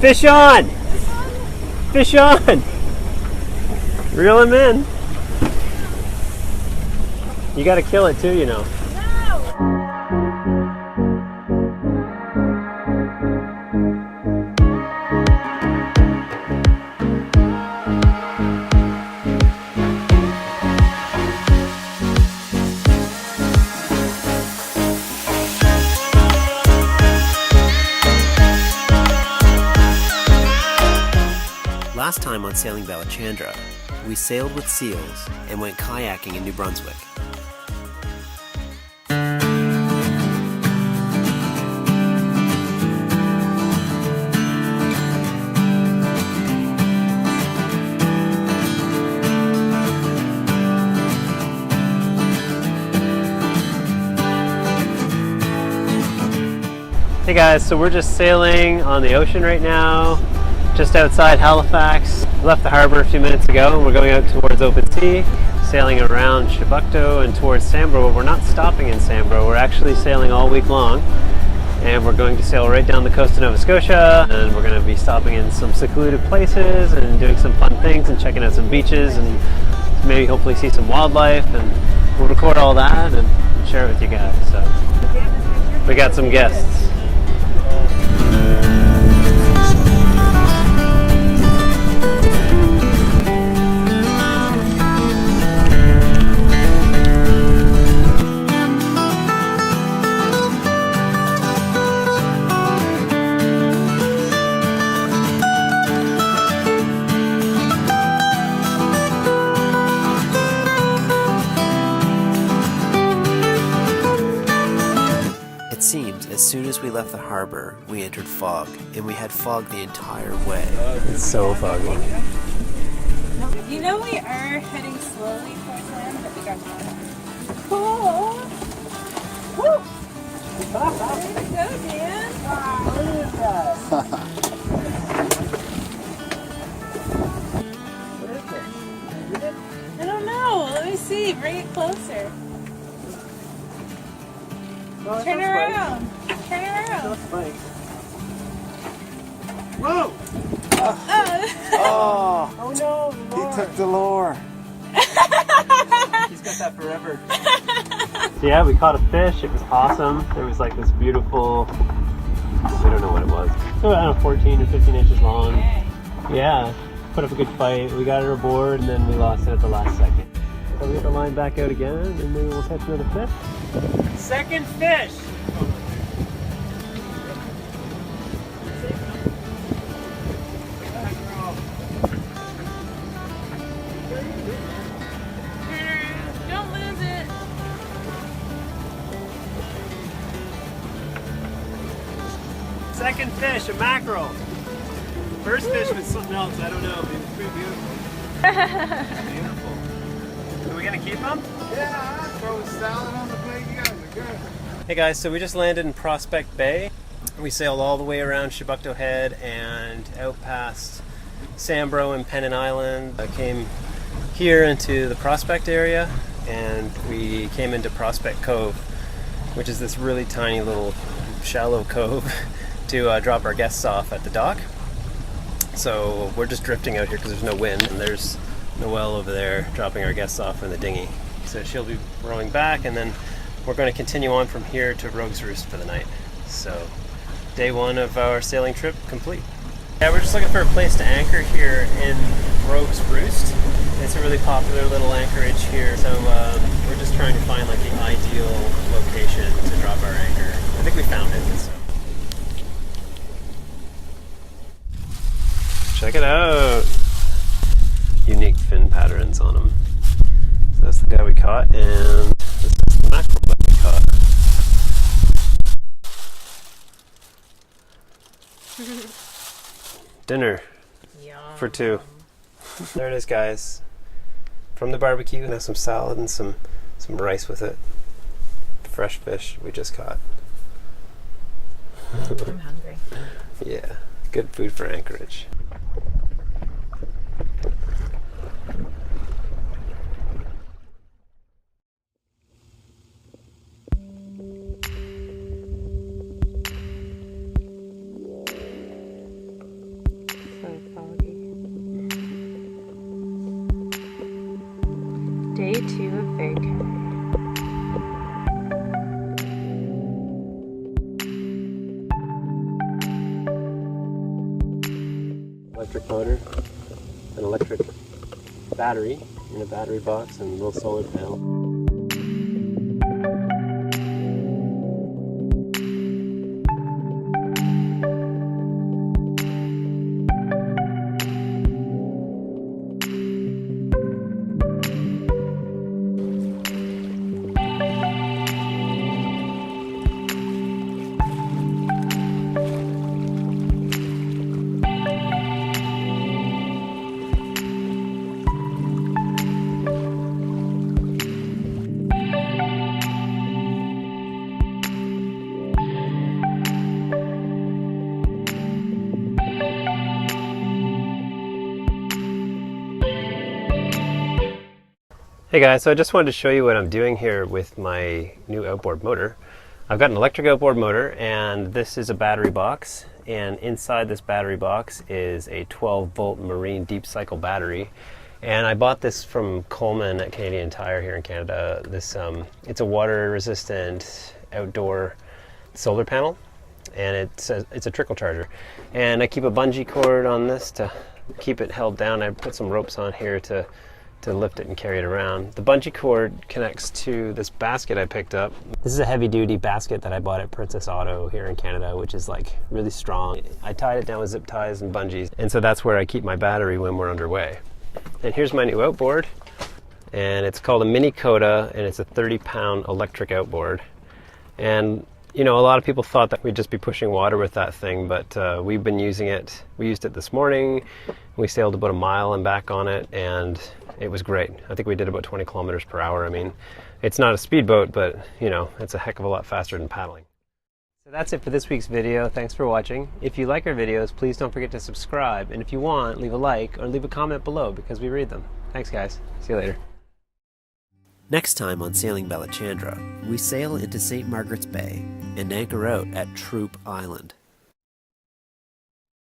Fish on! Fish on! Reel him in. You gotta kill it too, you know. Last time on Sailing Balachandra, we sailed with seals and went kayaking in New Brunswick. Hey guys, so we're just sailing on the ocean right now, just outside Halifax. We left the harbor a few minutes ago and we're going out towards open sea, sailing around Chebucto and towards Sambro, but we're not stopping in Sambro. We're actually sailing all week long, and we're going to sail right down the coast of Nova Scotia, and we're going to be stopping in some secluded places and doing some fun things and checking out some beaches and maybe hopefully see some wildlife, and we'll record all that and share it with you guys. So we got some guests. It seems as soon as we left the harbor, we entered fog, and we had fog the entire way. It's so foggy. You know we are heading slowly towards land, but we got cool. Woo! Way to go, Dan. What is it? I don't know. Let me see. Bring it closer. No, Turn around. Turn around. Whoa! Oh, Oh no! he took the lure. He's got that forever. So yeah, we caught a fish. It was awesome. There was like this beautiful, we don't know what it was. So I don't know, 14 or 15 inches long. Yeah, put up a good fight. We got her aboard and then we lost it at the last second. So we get the line back out again and maybe we'll catch another fish. Second fish! Don't lose it. Second fish, a mackerel. First fish was something else, I don't know, but it was pretty beautiful. Beautiful. Are we gonna keep them? Yeah, throw a salad on the plate. You guys are good. Hey guys, so we just landed in Prospect Bay. We sailed all the way around Chebucto Head and out past Sambro and Pennant Island. I came here into the Prospect area and we came into Prospect Cove, which is this really tiny little shallow cove to drop our guests off at the dock. So we're just drifting out here because there's no wind, and there's Noelle over there dropping our guests off in the dinghy. So she'll be rowing back, and then we're going to continue on from here to Rogues Roost for the night. So day one of our sailing trip complete. Yeah, we're just looking for a place to anchor here in Rogues Roost. It's a really popular little anchorage here, so we're just trying to find like the ideal location to drop our anchor. I think we found it. So. Check it out! Unique fin patterns on them. So that's the guy we caught, and this is the mackerel that we caught. Dinner for two. There it is, guys. From the barbecue, and have some salad and some rice with it. Fresh fish we just caught. I'm hungry. Yeah, good food for Anchorage. Day 2 of Fairy Code. Electric motor, an electric battery in a battery box, and a little solar panel. Hey guys, so I just wanted to show you what I'm doing here with my new outboard motor. I've got an electric outboard motor, and this is a battery box, and inside this battery box is a 12-volt marine deep cycle battery. And I bought this from Coleman at Canadian Tire here in Canada. It's a water resistant outdoor solar panel, and it's a trickle charger. And I keep a bungee cord on this to keep it held down. I put some ropes on here to lift it and carry it around. The bungee cord connects to this basket I picked up. This is a heavy duty basket that I bought at Princess Auto here in Canada, which is like really strong. I tied it down with zip ties and bungees, and so that's where I keep my battery when we're underway. And here's my new outboard, and it's called a Mini Coda, and it's a 30-pound electric outboard. And you know, a lot of people thought that we'd just be pushing water with that thing, but we've been using it. We used it this morning. We sailed about a mile and back on it, and it was great. I think we did about 20 kilometers per hour. I mean, it's not a speedboat, but you know, it's a heck of a lot faster than paddling. So that's it for this week's video. Thanks for watching. If you like our videos, please don't forget to subscribe. And if you want, leave a like or leave a comment below because we read them. Thanks guys. See you later. Next time on Sailing Balachandra, we sail into St. Margaret's Bay and anchor out at Troop Island.